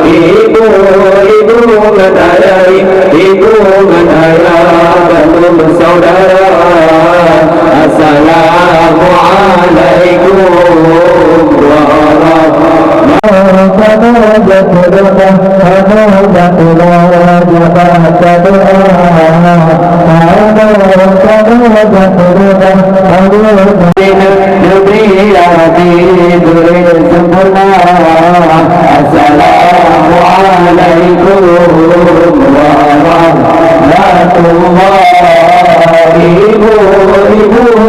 ibu menayai, ibu menayakan saudara. Assalamualaikum Assalamualaikum warahmatullahi. Ibu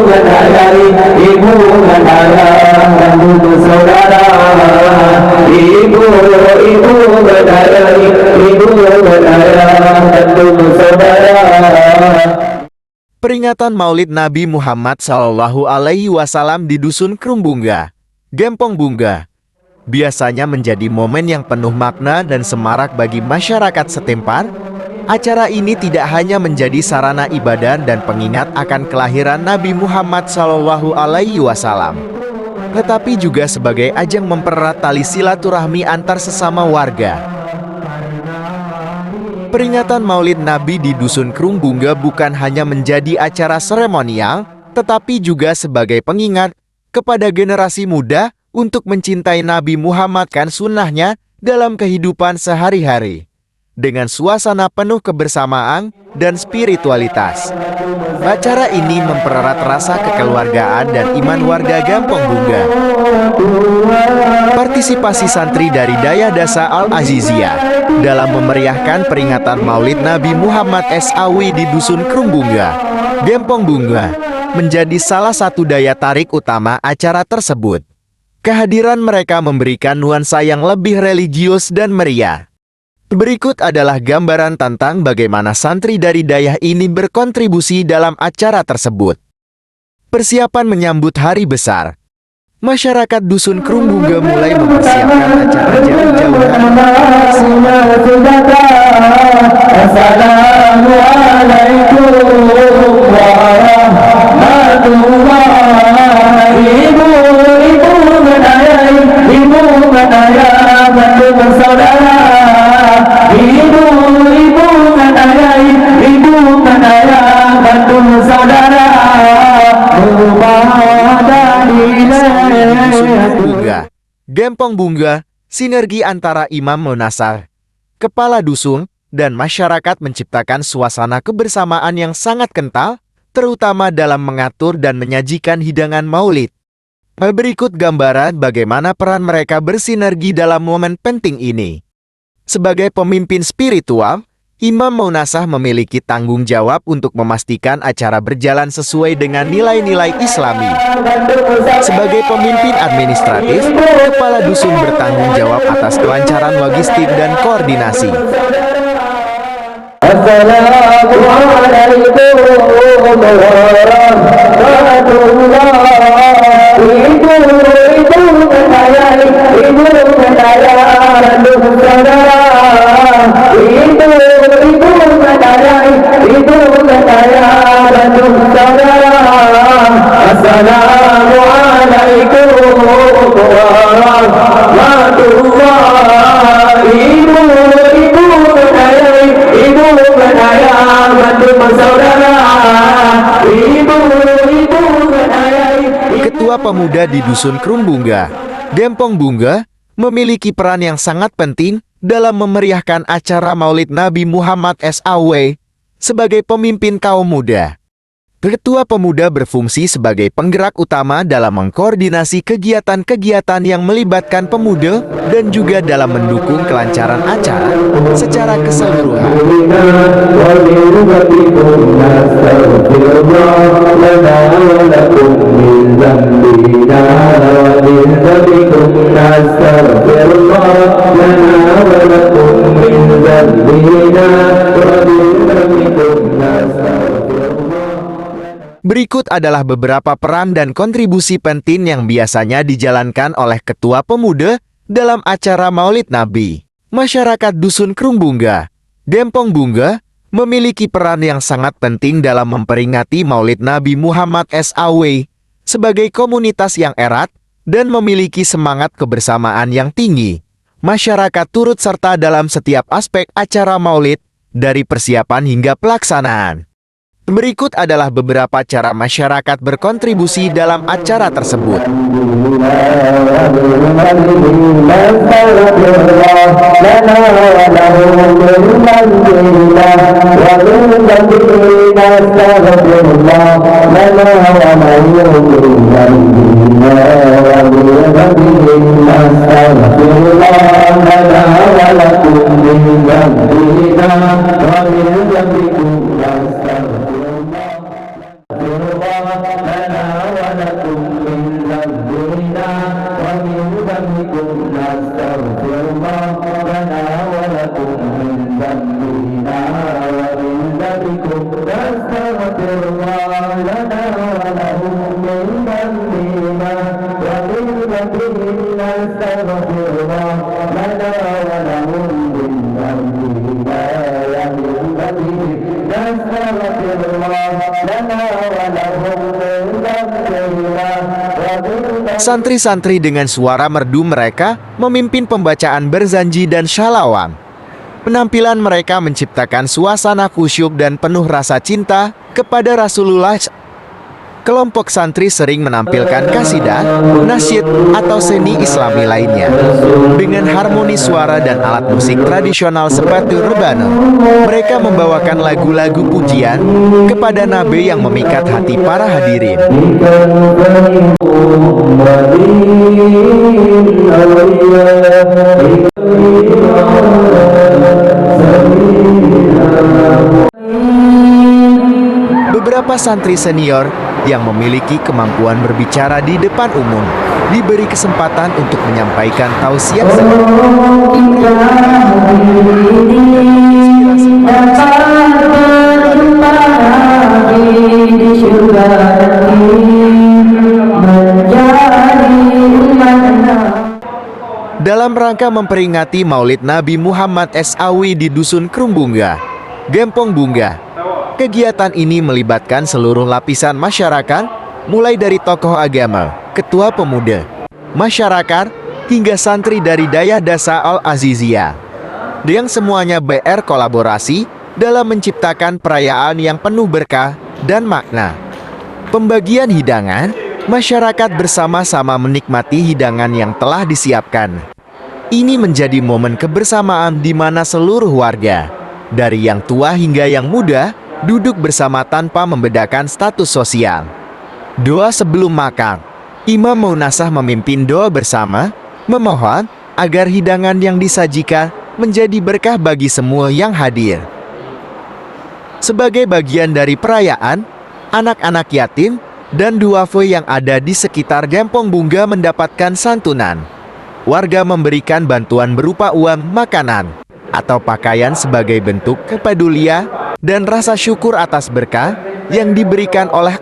menayai, ibu menayakan saudara. Ibu menayai, ibu menayakan saudara. Peringatan Maulid Nabi Muhammad SAW di Dusun Krumbungga, Gempong Bungga, biasanya menjadi momen yang penuh makna dan semarak bagi masyarakat setempat. Acara ini tidak hanya menjadi sarana ibadah dan pengingat akan kelahiran Nabi Muhammad SAW, tetapi juga sebagai ajang mempererat tali silaturahmi antar sesama warga. Peringatan Maulid Nabi di Dusun Krumbungga bukan hanya menjadi acara seremonial, tetapi juga sebagai pengingat kepada generasi muda untuk mencintai Nabi Muhammad dan sunnahnya dalam kehidupan sehari-hari, dengan suasana penuh kebersamaan dan spiritualitas. Acara ini mempererat rasa kekeluargaan dan iman warga Gempong Bungga. Partisipasi santri dari Daya Dasa Al-Aziziyah dalam memeriahkan peringatan Maulid Nabi Muhammad SAW di Dusun Krumbungga, Gempong Bungga, menjadi salah satu daya tarik utama acara tersebut. Kehadiran mereka memberikan nuansa yang lebih religius dan meriah. Berikut adalah gambaran tentang bagaimana santri dari dayah ini berkontribusi dalam acara tersebut. Persiapan menyambut hari besar. Masyarakat Dusun Krumbungga mulai mempersiapkan acara jauh-jauh hari. Assalamualaikum warahmatullahi. Ibu menayai, ibu menayakan saudara. Ibu menayai, ibu menayakan saudara. Gempong Bungga, sinergi antara imam munasar, kepala dusun, dan masyarakat menciptakan suasana kebersamaan yang sangat kental, terutama dalam mengatur dan menyajikan hidangan maulid. Berikut gambaran bagaimana peran mereka bersinergi dalam momen penting ini. Sebagai pemimpin spiritual, Imam Munasah memiliki tanggung jawab untuk memastikan acara berjalan sesuai dengan nilai-nilai Islami. Sebagai pemimpin administratif, kepala dusun bertanggung jawab atas kelancaran logistik dan koordinasi. Assalamualaikum warahmatullahi. Ibu menayai, ibu menayakan saudara. Ibu menayai, ibu menayakan saudara. Assalamualaikum warahmatullahi. Ibu menayai, ibu menayakan saudara. Ibu menayai. Ketua Pemuda di Dusun Krumbungga, Gempong Bungga, memiliki peran yang sangat penting dalam memeriahkan acara Maulid Nabi Muhammad SAW sebagai pemimpin kaum muda. Ketua Pemuda berfungsi sebagai penggerak utama dalam mengkoordinasi kegiatan-kegiatan yang melibatkan pemuda dan juga dalam mendukung kelancaran acara secara keseluruhan. Berikut adalah beberapa peran dan kontribusi penting yang biasanya dijalankan oleh Ketua Pemuda dalam acara Maulid Nabi. Masyarakat Dusun Krumbungga, Gempong Bungga, memiliki peran yang sangat penting dalam memperingati Maulid Nabi Muhammad SAW sebagai komunitas yang erat dan memiliki semangat kebersamaan yang tinggi. masyarakat turut serta dalam setiap aspek acara Maulid, dari persiapan hingga pelaksanaan. Berikut adalah beberapa cara masyarakat berkontribusi dalam acara tersebut. Santri-santri dengan suara merdu mereka memimpin pembacaan berzanji dan shalawat. Penampilan mereka menciptakan suasana khusyuk dan penuh rasa cinta kepada Rasulullah. Kelompok santri sering menampilkan kasidah, nasyid, atau seni islami lainnya. Dengan harmoni suara dan alat musik tradisional seperti rebana, mereka membawakan lagu-lagu pujian kepada Nabi yang memikat hati para hadirin. Beberapa santri senior yang memiliki kemampuan berbicara di depan umum diberi kesempatan untuk menyampaikan tausiah dalam rangka memperingati Maulid Nabi Muhammad SAW di Dusun Krumbungga, Gempong Bungga. Kegiatan ini melibatkan seluruh lapisan masyarakat, mulai dari tokoh agama, ketua pemuda, masyarakat, hingga santri dari Dayah Dasa Al-Aziziyah, yang semuanya berkolaborasi dalam menciptakan perayaan yang penuh berkah dan makna. Pembagian hidangan, masyarakat bersama-sama menikmati hidangan yang telah disiapkan. Ini menjadi momen kebersamaan di mana seluruh warga, dari yang tua hingga yang muda, duduk bersama tanpa membedakan status sosial. Doa sebelum makan. Imam Maunasah memimpin doa bersama, memohon agar hidangan yang disajikan menjadi berkah bagi semua yang hadir. Sebagai bagian dari perayaan, anak-anak yatim dan duafa yang ada di sekitar Gempong Bungga mendapatkan santunan. Warga memberikan bantuan berupa uang, makanan, atau pakaian sebagai bentuk kepedulian dan rasa syukur atas berkah yang diberikan oleh